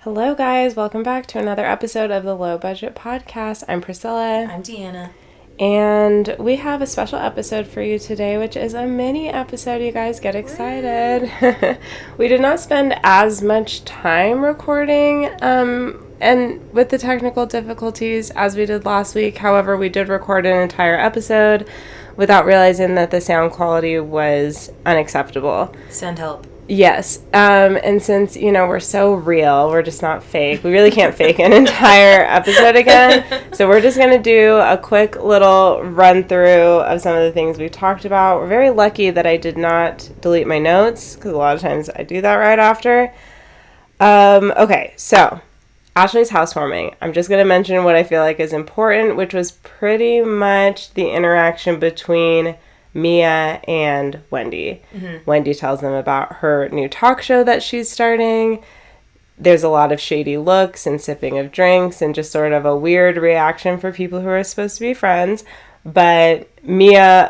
Hello, guys. Welcome back to another episode of the Low Budget Podcast. I'm Priscilla. I'm Deanna. And we have a special episode for you today, which is a mini episode. You guys get excited. We did not spend as much time recording and with the technical difficulties as we did last week. However, we did record an entire episode without realizing that the sound quality was unacceptable. Send help. Yes, and since, we're so real, we're just not fake, we really can't fake an entire episode again, so we're just going to do a quick little run-through of some of the things we talked about. We're very lucky that I did not delete my notes, because a lot of times I do that right after. Okay, so, Ashley's housewarming. I'm just going to mention what I feel like is important, which was pretty much the interaction between Mia and Wendy. Mm-hmm. Wendy tells them about her new talk show that she's starting. There's a lot of shady looks and sipping of drinks and just sort of a weird reaction for people who are supposed to be friends. But Mia,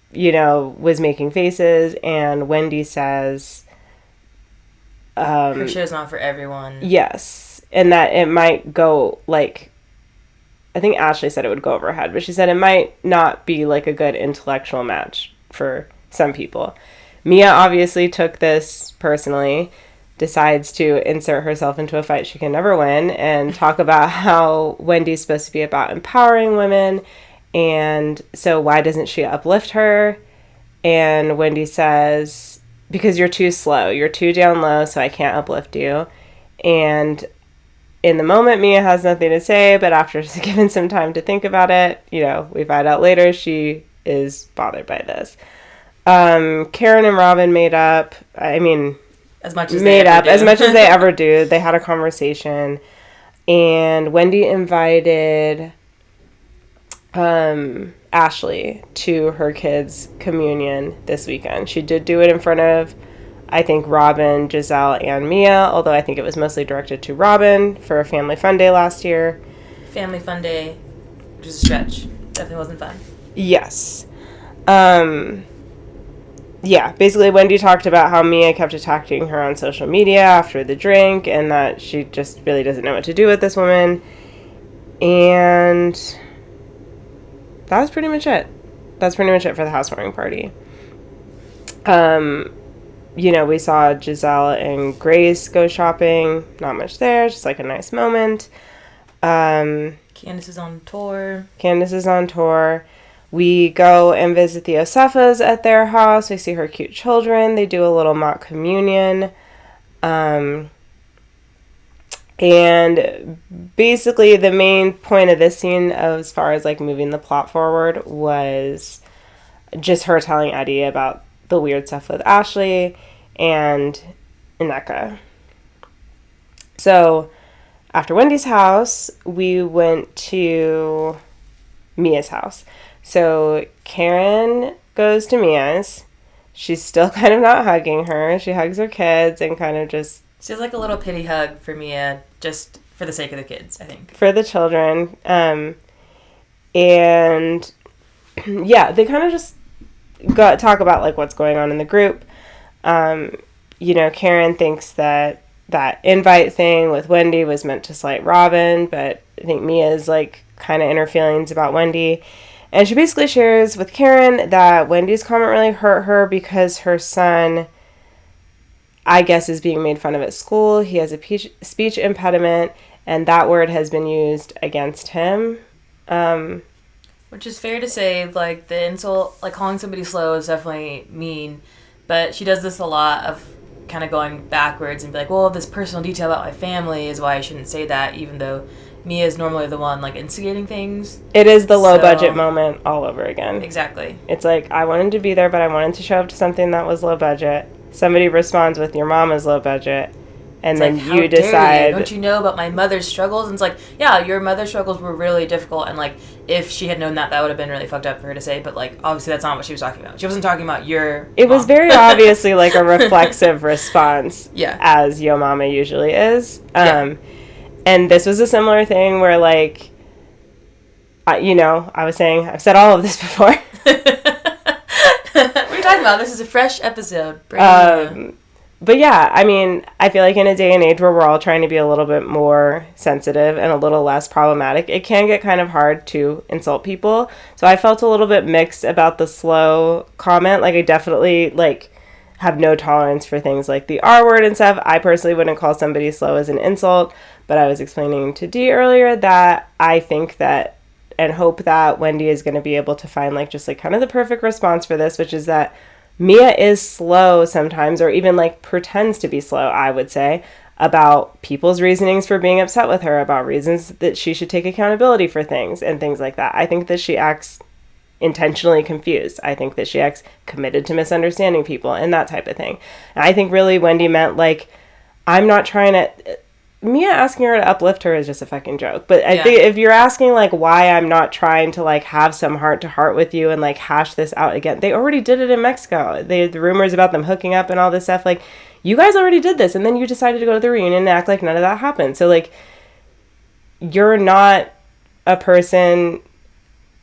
was making faces, and Wendy says... her show's not for everyone. Yes, and that it might go, I think Ashley said it would go over her head, but she said it might not be, a good intellectual match for some people. Mia obviously took this personally, decides to insert herself into a fight she can never win, and talk about how Wendy's supposed to be about empowering women, and so why doesn't she uplift her? And Wendy says, because you're too slow, you're too down low, so I can't uplift you. And in the moment, Mia has nothing to say, but after she's given some time to think about it, we find out later she is bothered by this. Karen and Robin made up. As much as they ever do. They had a conversation, and Wendy invited Ashley to her kids' communion this weekend. She did do it in front of, I think, Robin, Giselle, and Mia, although I think it was mostly directed to Robin for a family fun day last year. Family fun day, which is a stretch. Definitely wasn't fun. Yes. Basically Wendy talked about how Mia kept attacking her on social media after the drink, and that she just really doesn't know what to do with this woman. And that was pretty much it. That's pretty much it for the housewarming party. We saw Giselle and Grace go shopping. Not much there, just a nice moment. Candace is on tour. We go and visit the Osefos at their house. We see her cute children. They do a little mock communion. And basically the main point of this scene, as far as moving the plot forward, was just her telling Eddie about the weird stuff with Ashley and Nneka. So after Wendy's house, we went to Mia's house. So Karen goes to Mia's. She's still kind of not hugging her. She hugs her kids and kind of just... She has a little pity hug for Mia, just for the sake of the kids, I think. For the children. And yeah, they kind of just talk about what's going on in the group. Karen thinks that invite thing with Wendy was meant to slight Robin, but I think Mia's kind of in her feelings about Wendy. And she basically shares with Karen that Wendy's comment really hurt her because her son, I guess, is being made fun of at school. He has a speech impediment, and that word has been used against him. Which is fair to say, the insult, calling somebody slow is definitely mean, but she does this a lot of kind of going backwards and be well, this personal detail about my family is why I shouldn't say that, even though Mia is normally the one, instigating things. It is the low-budget moment all over again. Exactly. It's I wanted to be there, but I wanted to show up to something that was low-budget. Somebody responds with, your mom is low-budget. And then you decide... You? Don't you know about my mother's struggles? And it's yeah, your mother's struggles were really difficult. And, if she had known that would have been really fucked up for her to say. But, obviously that's not what she was talking about. She wasn't talking about your It mom. Was very obviously, a reflexive response. Yeah. As Yo Mama usually is. And this was a similar thing where, I was saying... I've said all of this before. What are you talking about? This is a fresh episode. But yeah, I mean, I feel like in a day and age where we're all trying to be a little bit more sensitive and a little less problematic, it can get kind of hard to insult people. So I felt a little bit mixed about the slow comment. Like, I definitely, like, have no tolerance for things like the R word and stuff. I personally wouldn't call somebody slow as an insult, but I was explaining to Dee earlier that I think that and hope that Wendy is going to be able to find, like, just, like, kind of the perfect response for this, which is that Mia is slow sometimes, or even, like, pretends to be slow, I would say, about people's reasonings for being upset with her, about reasons that she should take accountability for things and things like that. I think that she acts intentionally confused. I think that she acts committed to misunderstanding people and that type of thing. And I think really Wendy meant, like, I'm not trying to... Mia asking her to uplift her is just a fucking joke. But I think if you're asking, like, why I'm not trying to, like, have some heart-to-heart with you and, like, hash this out again. They already did it in Mexico. The rumors about them hooking up and all this stuff. Like, you guys already did this. And then you decided to go to the reunion and act like none of that happened. So, like, you're not a person...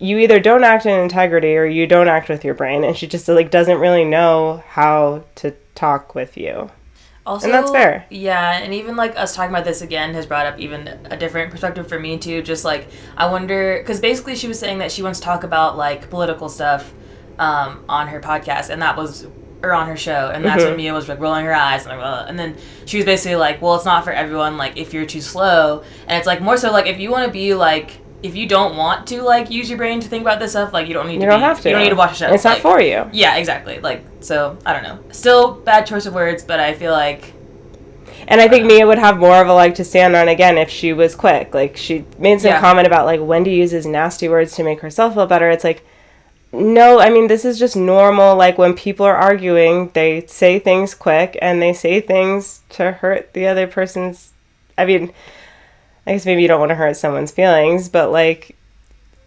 You either don't act in integrity or you don't act with your brain. And she just, like, doesn't really know how to talk with you. Also, and that's fair. Yeah, and even, like, us talking about this again has brought up even a different perspective for me, too. Just, like, I wonder... Because basically she was saying that she wants to talk about, like, political stuff on her podcast, and that was... Or on her show, and that's when Mia was, like, rolling her eyes, and, like, and then she was basically like, well, it's not for everyone, like, if you're too slow. And it's, like, more so, like, if you want to be, like... If you don't want to, like, use your brain to think about this stuff, like, you don't need to have to. You don't need to watch a show. It's not for you. Yeah, exactly. Like, so, I don't know. Still bad choice of words, but I feel like... And I think Mia would have more of a leg to stand on, again, if she was quick. Like, she made some comment about, like, Wendy uses nasty words to make herself feel better. It's like, no, I mean, this is just normal. Like, when people are arguing, they say things quick, and they say things to hurt the other person's... I mean... I guess maybe you don't want to hurt someone's feelings, but, like,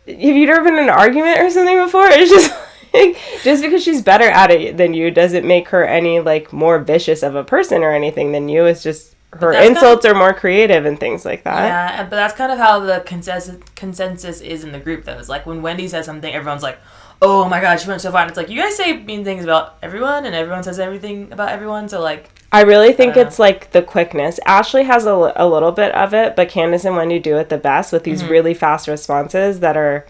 have you ever been in an argument or something before? It's just, like, just because she's better at it than you doesn't make her any, like, more vicious of a person or anything than you. It's just her insults are more creative and things like that. Yeah, but that's kind of how the consensus is in the group, though. It's like when Wendy says something, everyone's like, oh my god, she went so far. And it's like, you guys say mean things about everyone, and everyone says everything about everyone, so, like... I really think it's, like, the quickness. Ashley has a little bit of it, but Candace and Wendy do it the best with these really fast responses that are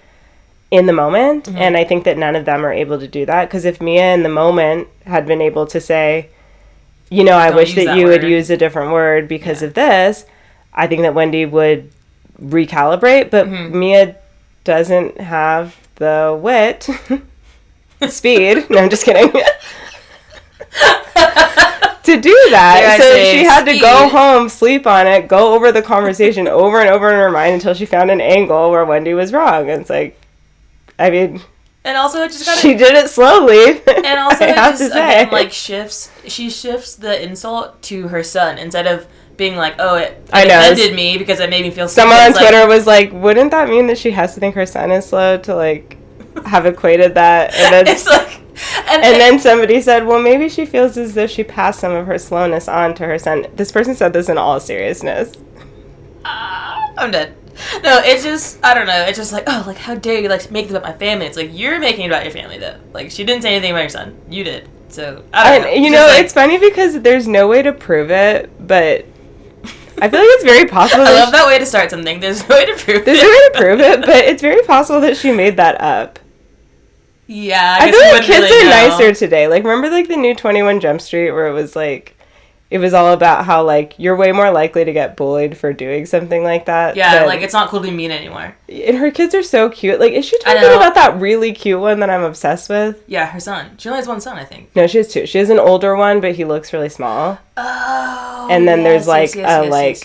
in the moment, and I think that none of them are able to do that, because if Mia in the moment had been able to say, you know, I wish that you would use a different word because of this, I think that Wendy would recalibrate, but Mia doesn't have the wit, speed, no, I'm just kidding, to do that. So she had to go home, sleep on it, go over the conversation over and over in her mind until she found an angle where Wendy was wrong. And it's like, I mean... And also, it just got she did it slowly. And also, it just, again, like, she shifts the insult to her son instead of being like, oh, it offended me because it made me feel stupid. Someone on Twitter was like, wouldn't that mean that she has to think her son is slow to, like, have equated that? And then, it's like... And then somebody said, well, maybe she feels as though she passed some of her slowness on to her son. This person said this in all seriousness. I'm dead. No, it's just, I don't know. It's just like, oh, like, how dare you, like, make it about my family? It's like, you're making it about your family, though. Like, she didn't say anything about your son. You did. So, I don't know. You know, like, it's funny because there's no way to prove it, but I feel like it's very possible. I love that way to start something. There's no way to prove it. There's no way to prove it, but it's very possible that she made that up. Yeah, I feel like kids are nicer today. Like, remember, like, the new 21 Jump Street where it was, like, it was all about how, like, you're way more likely to get bullied for doing something like that. Yeah, like, it's not cool to be mean anymore. And her kids are so cute. Like, is she talking about that really cute one that I'm obsessed with? Yeah, her son. She only has one son, I think. No, she has two. She has an older one, but he looks really small. Oh, and then there's, like, elementary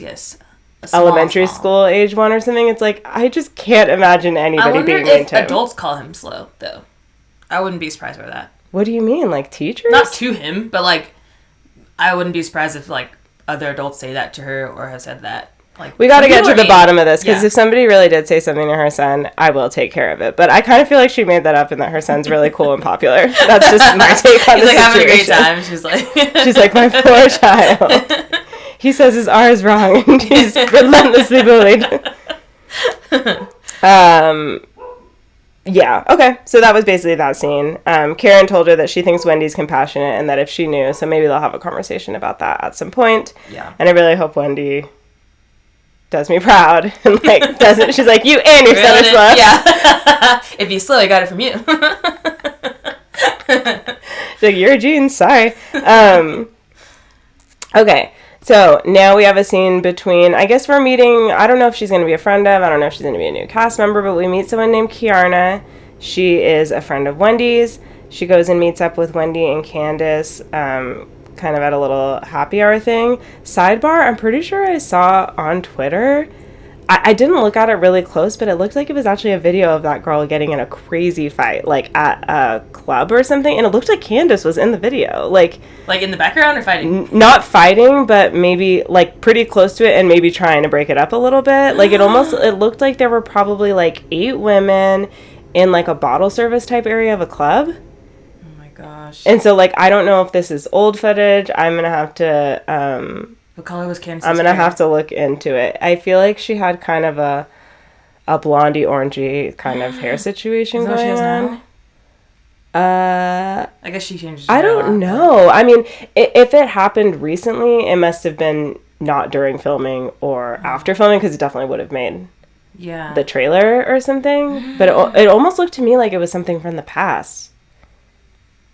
school age one or something. It's like, I just can't imagine anybody being mean to him. I wonder if adults call him slow, though. I wouldn't be surprised by that. What do you mean? Like, teachers? Not to him, but, like, I wouldn't be surprised if, like, other adults say that to her or have said that. Like, we got to get to the bottom of this, because if somebody really did say something to her son, I will take care of it. But I kind of feel like she made that up and that her son's really cool and popular. That's just my take on the situation. He's, like, having a great time. She's like, my poor child. He says his R is wrong, and he's relentlessly bullied. Yeah, okay. So that was basically that scene. Karen told her that she thinks Wendy's compassionate and that if she knew, so maybe they'll have a conversation about that at some point. Yeah. And I really hope Wendy does me proud and, like, doesn't. She's like, you and your son are slow. Yeah. If he's slow, I got it from you. She's like, your genes, sorry. Okay. So now we have a scene between, I guess we're meeting, I don't know if she's going to be a friend of, I don't know if she's going to be a new cast member, but we meet someone named Kiarna. She is a friend of Wendy's. She goes and meets up with Wendy and Candace, kind of at a little happy hour thing. Sidebar, I'm pretty sure I saw on Twitter, I didn't look at it really close, but it looked like it was actually a video of that girl getting in a crazy fight, like at a club or something, and it looked like Candace was in the video. Like in the background or fighting? Not fighting, but maybe, like, pretty close to it and maybe trying to break it up a little bit. Like, it looked like there were probably, like, 8 women in, like, a bottle service type area of a club. Oh, my gosh. And so, like, I don't know if this is old footage. I'm going to have to, what color was Candace's I'm going to hair? have to look into it. I feel like she had kind of a blondie, orangey kind of hair situation Is that going what she has on. now? I guess she changed. I don't know. I mean, if it happened recently, it must have been not during filming or after filming, because it definitely would have made the trailer or something. But it almost looked to me like it was something from the past.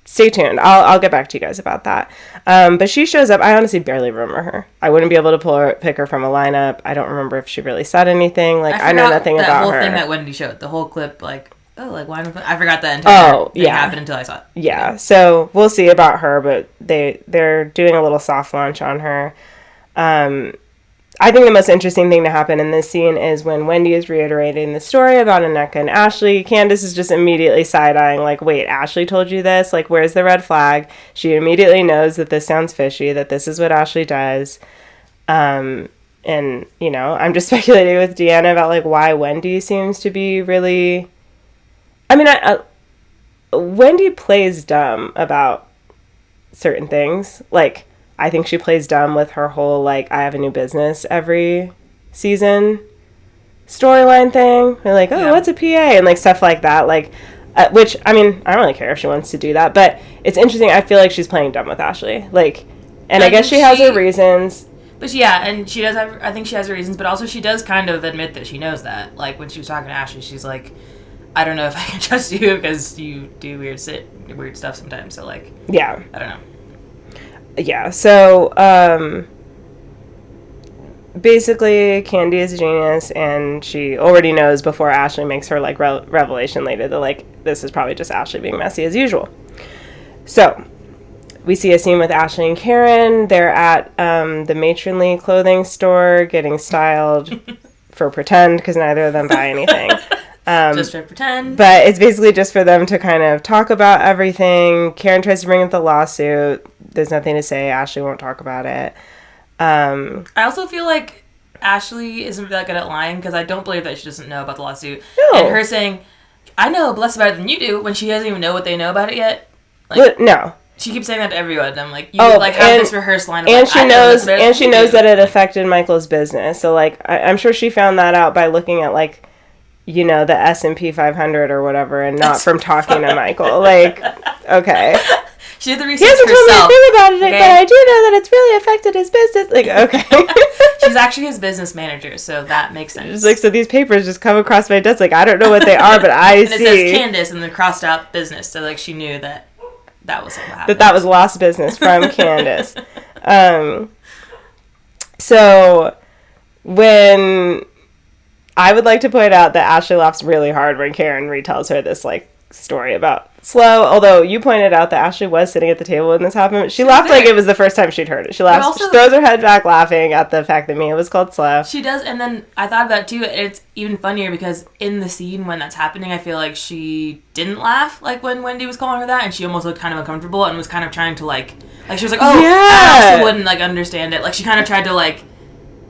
Stay tuned. I'll get back to you guys about that. But she shows up. I honestly barely remember her. I wouldn't be able to pick her from a lineup. I don't remember if she really said anything. Like, I know nothing about her. The whole thing that Wendy showed, the whole clip, like, oh, like, why don't I forgot that entire thing happened until I saw it. Yeah, so we'll see about her, but they're doing a little soft launch on her. I think the most interesting thing to happen in this scene is when Wendy is reiterating the story about Nneka and Ashley. Candace is just immediately side-eyeing, like, wait, Ashley told you this? Like, where's the red flag? She immediately knows that this sounds fishy, that this is what Ashley does. And, you know, I'm just speculating with Deanna about, like, why Wendy seems to be really... I mean, Wendy plays dumb about certain things. Like, I think she plays dumb with her whole, like, I have a new business every season storyline thing. They're like, oh, what's a PA? And, like, stuff like that. Like, which, I mean, I don't really care if she wants to do that. But it's interesting. I feel like she's playing dumb with Ashley. Like, and I guess she has her reasons. But yeah, and she does have, I think she has her reasons. But also she does kind of admit that she knows that. Like, when she was talking to Ashley, she's like... I don't know if I can trust you because you do weird stuff sometimes. So, like, yeah, I don't know. Yeah, so basically, Candy is a genius, and she already knows before Ashley makes her, like, revelation later that, like, this is probably just Ashley being messy as usual. So we see a scene with Ashley and Karen. They're at the matronly clothing store getting styled for pretend because neither of them buy anything. Just for pretend. But it's basically just for them to kind of talk about everything. Karen tries to bring up the lawsuit. There's nothing to say. Ashley won't talk about it. I also feel like Ashley isn't that good at lying because I don't believe that she doesn't know about the lawsuit. No. And her saying, I know less about it than you do when she doesn't even know what they know about it yet. Like, no. She keeps saying that to everyone. And I'm like, you have this rehearsed line. And she knows that it affected Michael's business. So, like, I'm sure she found that out by looking at, like, you know, the S&P 500 or whatever, and not from talking to Michael. Like, okay. She did the research herself. He hasn't told me a thing about it, okay? But I do know that it's really affected his business. Like, okay. She's actually his business manager, so that makes sense. Just like, so these papers just come across my desk. Like, I don't know what they are, but I see. And it says Candace and then crossed out business, so, like, she knew that was what happened. That was lost business from Candace. So, when... I would like to point out that Ashley laughs really hard when Karen retells her this, like, story about Slow. Although you pointed out that Ashley was sitting at the table when this happened. She laughed like it was the first time she'd heard it. She laughs. Also, she throws her head back laughing at the fact that Mia was called Slow. She does, and then I thought of that too. It's even funnier because in the scene when that's happening, I feel like she didn't laugh, like when Wendy was calling her that, and she almost looked kind of uncomfortable and was kind of trying to, like she was like, oh, yeah. I also wouldn't, like, understand it. Like, she kind of tried to, like,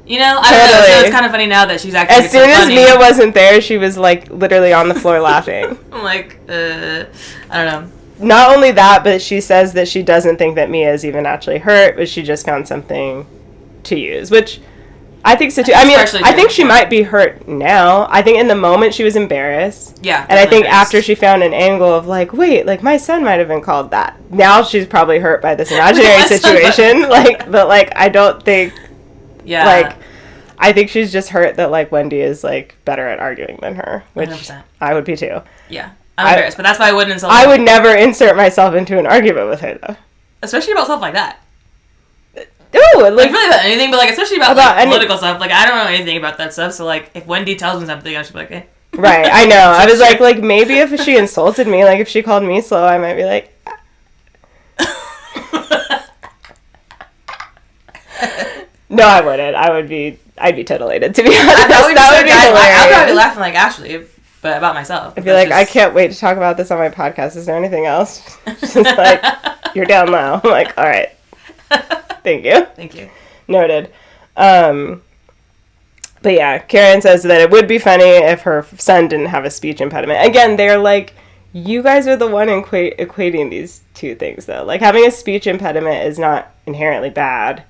you know, I don't know, so it's kind of funny now that she's actually as soon as Mia wasn't there, she was, like, literally on the floor laughing. I'm like, I don't know. Not only that, but she says that she doesn't think that Mia is even actually hurt, but she just found something to use, which I think so too. I mean, I think she might be hurt now. I think in the moment she was embarrassed. Yeah. And I think after she found an angle of like, wait, like my son might have been called that. Now she's probably hurt by this imaginary situation. But I don't think. Yeah. Like, I think she's just hurt that like Wendy is like better at arguing than her, which 100%. I would be too. Yeah. I'm embarrassed, but that's why I wouldn't insult her. I would never insert myself into an argument with her though. Especially about stuff like that. Ooh, like really about anything, but like especially about like, political stuff. Like I don't know anything about that stuff, so like if Wendy tells me something, I should be like, eh. Right, I know. I was like maybe if she insulted me, like if she called me slow, I might be like. No, I wouldn't. I'd be titillated, to be honest. That would be hilarious. I'd probably be laughing like Ashley, but about myself. I'd be like, I can't wait to talk about this on my podcast. Is there anything else? She's like, you're down low. I'm like, all right. Thank you. Thank you. Noted. But yeah, Karen says that it would be funny if her son didn't have a speech impediment. Again, they're like, you guys are the one equating these two things, though. Like, having a speech impediment is not inherently bad.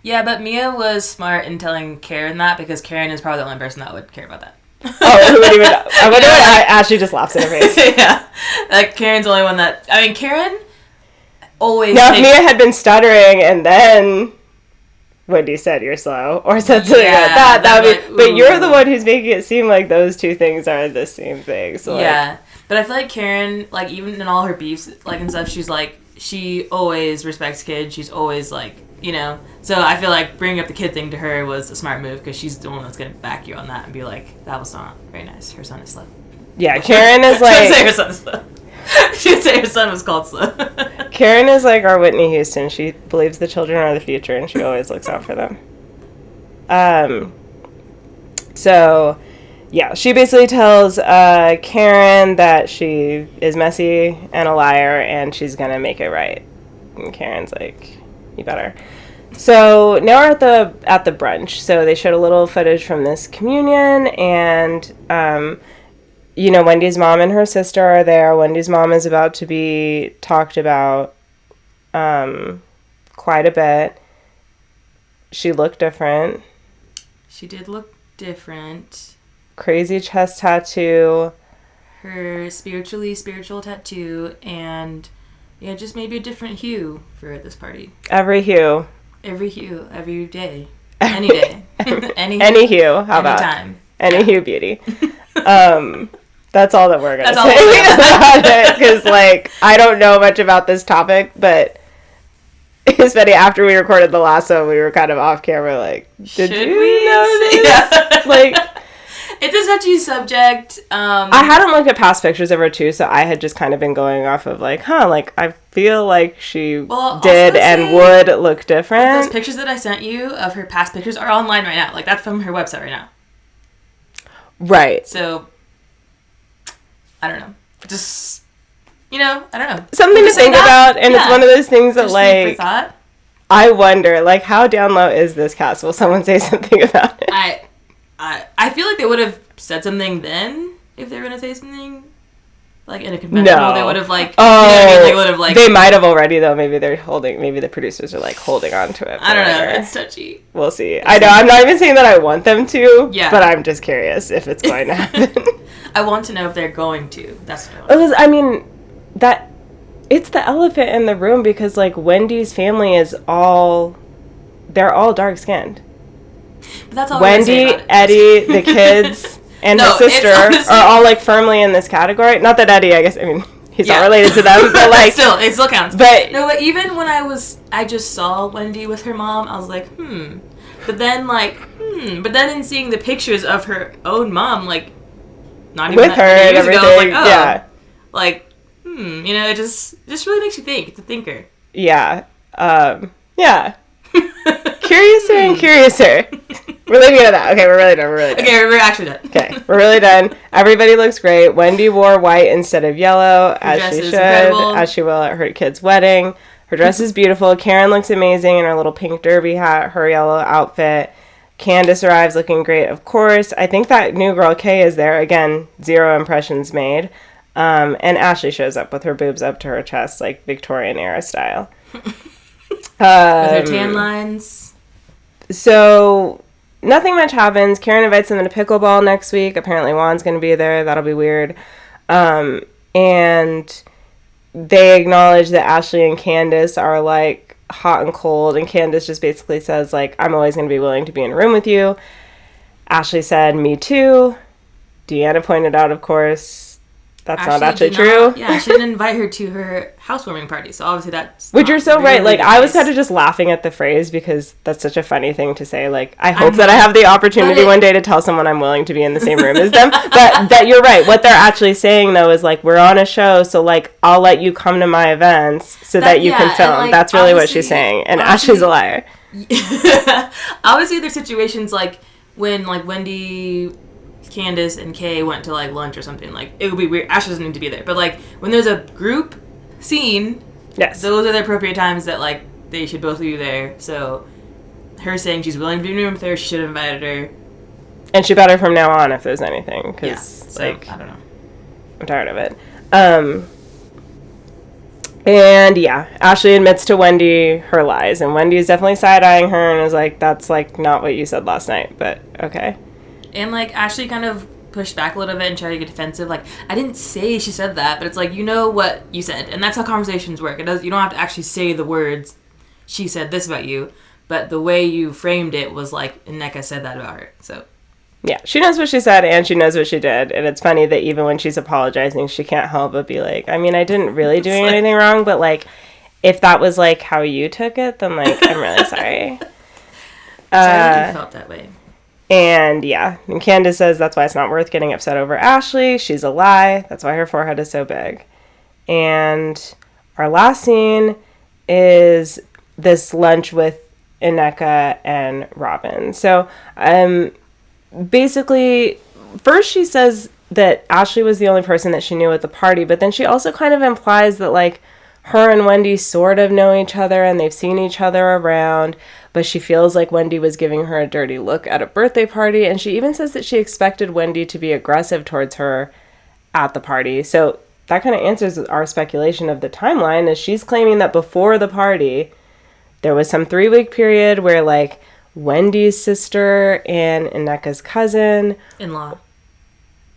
Yeah, but Mia was smart in telling Karen that because Karen is probably the only person that would care about that. Oh, who would even... I wonder what Ashley just laughs in her face. Yeah. Like, Karen's the only one that... I mean, Karen always... Now, if Mia had been stuttering and then Wendy said you're slow or said something like that would be... But you're the one who's making it seem like those two things are the same thing. So yeah. But I feel like Karen, like, even in all her beefs, like, and stuff, she's like... She always respects kids. She's always, like... You know, so I feel like bringing up the kid thing to her was a smart move because she's the one that's going to back you on that and be like, that was not very nice. Her son is slow. Yeah, Karen is like... She would say her son is slow. She would say her son was called slow. Karen is like our Whitney Houston. She believes the children are the future and she always looks out for them. So, yeah, she basically tells Karen that she is messy and a liar and she's going to make it right. And Karen's like... You better. So now we're at the brunch. So they showed a little footage from this communion, and Wendy's mom and her sister are there. Wendy's mom is about to be talked about quite a bit. She looked different. She did look different. Crazy chest tattoo. Her spiritual tattoo, and yeah, just maybe a different hue for this party. Every hue. Every hue. Every day. Any day. Any hue. How about? Anytime. Any hue beauty. That's all that we're going to say about it. Because, like, I don't know much about this topic, but especially after we recorded the last one, we were kind of off camera, like, did you know this? Yeah. Like... It's a touchy subject. I hadn't looked at past pictures of her, too, so I had just kind of been going off of, like, I feel like she did and would look different. Those pictures that I sent you of her past pictures are online right now. Like, that's from her website right now. Right. So, I don't know. Just, I don't know. Something to think about, and it's one of those things that, like, thought. I wonder, like, how down low is this cast? Will someone say something about it? I feel like they would have said something then if they were going to say something. Like, in a conventional, no. They would have, like... Oh, They would have, like... They might have already, though. Maybe maybe the producers are, like, holding on to it. I don't know. It's touchy. We'll see. I know. I'm not even saying that I want them to. Yeah. But I'm just curious if it's going to happen. I want to know if they're going to. That's what I want. I mean, it's the elephant in the room because, like, Wendy's family is all... They're all dark-skinned. But that's all Wendy, Eddie, the kids, and her sister are all, like, firmly in this category. Not that Eddie, I guess, I mean, he's not related to them, but, like... It still counts. But even when I just saw Wendy with her mom, I was like, But then, but then in seeing the pictures of her own mom, like, not even with her and everything, ago, I was like, yeah. Like, it just really makes you think. It's a thinker. Yeah. Yeah. Curiouser and curiouser. We're leaving it at that. Okay, we're really done. Okay, we're actually done. Okay, we're really done. Everybody looks great. Wendy wore white instead of yellow, as she should, as she will at her kid's wedding. Her dress is beautiful. Karen looks amazing in her little pink derby hat, her yellow outfit. Candace arrives looking great, of course. I think that new girl, Kay, is there. Again, 0 impressions made. And Ashley shows up with her boobs up to her chest, like Victorian-era style. With her tan lines. So, nothing much happens. Karen invites them to pickleball next week. Apparently Juan's going to be there. That'll be weird. And they acknowledge that Ashley and Candace are, like, hot and cold. And Candace just basically says, like, I'm always going to be willing to be in a room with you. Ashley said, me too. Deanna pointed out, of course, that's not actually true. Yeah, she didn't invite her to her housewarming party, so obviously that's... Which you're so right. Like, I was kind of just laughing at the phrase because that's such a funny thing to say. Like, I hope that I have the opportunity one day to tell someone I'm willing to be in the same room as them. But that you're right. What they're actually saying, though, is, like, we're on a show, so, like, I'll let you come to my events so that you can film. Like, that's really what she's saying. And Ashley's a liar. Obviously, there's situations, like, when, like, Wendy... Candace and Kay went to, like, lunch or something, like, it would be weird. Ashley doesn't need to be there. But, like, when there's a group scene, yes, those are the appropriate times that, like, they should both be there. So, her saying she's willing to be in the room with her, she should have invited her. And she better from now on if there's anything. Because, so, like, I don't know. I'm tired of it. And, yeah, Ashley admits to Wendy her lies. And Wendy is definitely side-eyeing her and is like, that's, like, not what you said last night. But, okay. And, like, Ashley kind of pushed back a little bit and tried to get defensive. Like, I didn't say she said that, but it's like, you know what you said. And that's how conversations work. You don't have to actually say the words, she said this about you. But the way you framed it was like, Nneka said that about her. So, yeah, she knows what she said and she knows what she did. And it's funny that even when she's apologizing, she can't help but be like, I mean, I didn't really do anything wrong, but, like, if that was, like, how you took it, then, like, I'm really sorry. Sorry you felt that way. And, yeah, and Candace says that's why it's not worth getting upset over Ashley. She's a lie. That's why her forehead is so big. And our last scene is this lunch with Nneka and Robin. So, basically, first she says that Ashley was the only person that she knew at the party, but then she also kind of implies that, like, her and Wendy sort of know each other and they've seen each other around, but she feels like Wendy was giving her a dirty look at a birthday party, and she even says that she expected Wendy to be aggressive towards her at the party. So that kind of answers our speculation of the timeline, as she's claiming that before the party, there was some 3-week period where, like, Wendy's sister and Nneka's cousin... In-law.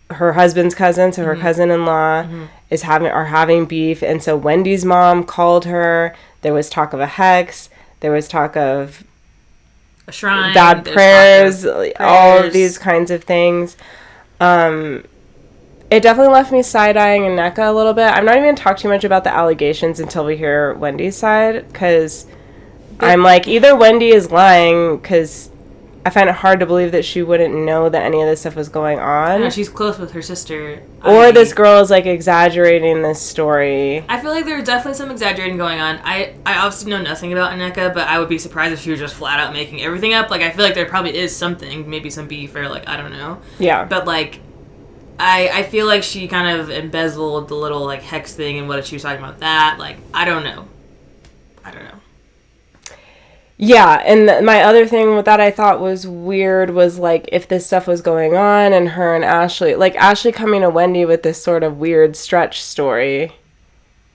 Her husband's cousin, so her cousin-in-law, are having beef, and so Wendy's mom called her. There was talk of a hex. There was talk of a shrine, bad prayers, all of these kinds of things. It definitely left me side-eyeing Nneka a little bit. I'm not even going to talk too much about the allegations until we hear Wendy's side, because I'm like, either Wendy is lying, because I find it hard to believe that she wouldn't know that any of this stuff was going on. Yeah, she's close with her sister. Or this girl is, like, exaggerating this story. I feel like there's definitely some exaggerating going on. I obviously know nothing about Nneka, but I would be surprised if she was just flat out making everything up. Like, I feel like there probably is something, maybe some beef or, like, I don't know. Yeah. But, like, I feel like she kind of embezzled the little, like, hex thing and what she was talking about that. Like, I don't know. Yeah, and my other thing with that I thought was weird was, like, if this stuff was going on and her and Ashley... Like, Ashley coming to Wendy with this sort of weird stretch story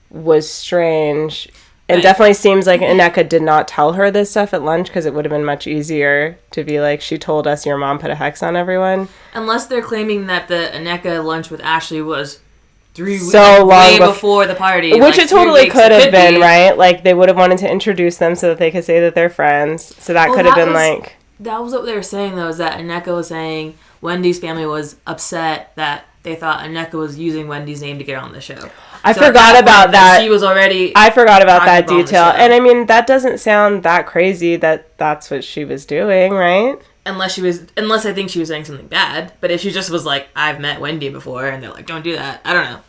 was strange. And definitely seems like Nneka did not tell her this stuff at lunch, because it would have been much easier to be like, she told us your mom put a hex on everyone. Unless they're claiming that the Nneka lunch with Ashley was 3 weeks way before the party. Which like, it totally could have been, right? Like, they would have wanted to introduce them so that they could say that they're friends. So that could have been like... That was what they were saying, though, is that Nneka was saying Wendy's family was upset that they thought Nneka was using Wendy's name to get on the show. I forgot about that. She was already... I forgot about that detail. And, I mean, that doesn't sound that crazy that that's what she was doing, right? Unless I think she was saying something bad. But if she just was like, I've met Wendy before, and they're like, don't do that. I don't know.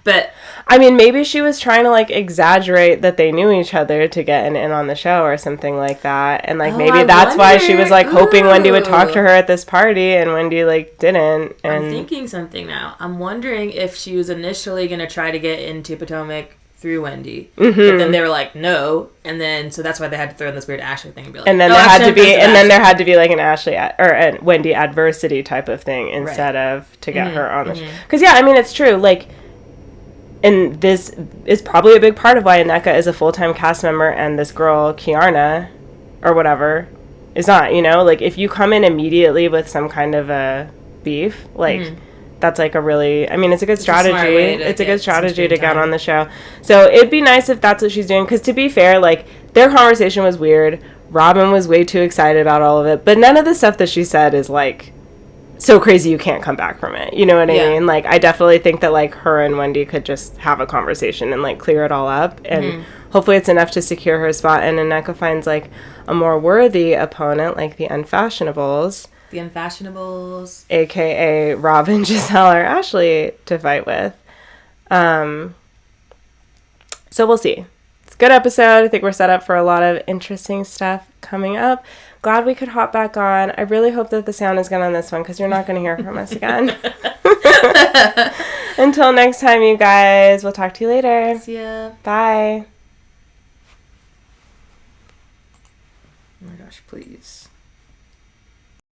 But I mean, maybe she was trying to, like, exaggerate that they knew each other to get an in on the show or something like that. And, like, maybe that's why she was, like, hoping Wendy would talk to her at this party, and Wendy, like, didn't. And I'm thinking something now. I'm wondering if she was initially going to try to get into Potomac through Wendy. Mm-hmm. But then they were like, no. And then, so that's why they had to throw in this weird Ashley thing and be like, and then there had to be like an Ashley or a Wendy adversity type of thing instead of to get her on the show. Because, yeah, I mean, it's true. Like, and this is probably a big part of why Nneka is a full-time cast member and this girl, Kiarna, or whatever, is not, you know? Like, if you come in immediately with some kind of a beef, like, that's, like, a really... I mean, it's a good strategy. It's a good strategy to get on the show. So, it'd be nice if that's what she's doing. Because, to be fair, like, their conversation was weird. Robin was way too excited about all of it. But none of the stuff that she said is, like, so crazy you can't come back from it. You know what I mean? Like, I definitely think that, like, her and Wendy could just have a conversation and, like, clear it all up. And hopefully it's enough to secure her spot. And Nneka finds, like, a more worthy opponent, like the Unfashionables. The Unfashionables. A.K.A. Robin, Giselle, or Ashley to fight with. So we'll see. It's a good episode. I think we're set up for a lot of interesting stuff coming up. Glad we could hop back on. I really hope that the sound is good on this one because you're not going to hear from us again. Until next time, you guys. We'll talk to you later. See ya. Bye. Oh my gosh, please.